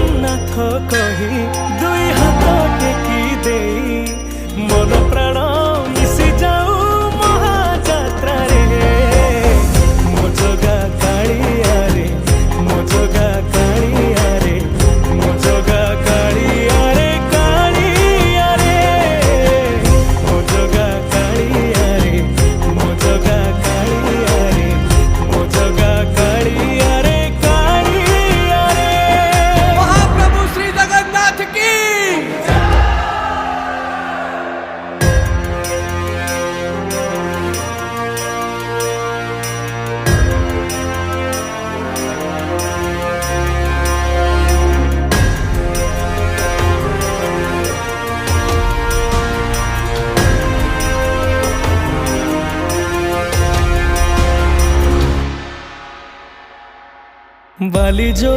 जगन्नाथ कही दुई हाथ टेकी दे मन प्राण मिशि जाऊ महाजात्रा रे मो जगा कालिया रे मो जगा कालिया रे मो जगा कालिया रे कालिया रे मो जगा कालिया रे मो जगा कालिया रे मो जगा कालिया रे कालिया रे। महाप्रभु श्री जगन्नाथ की बाली जो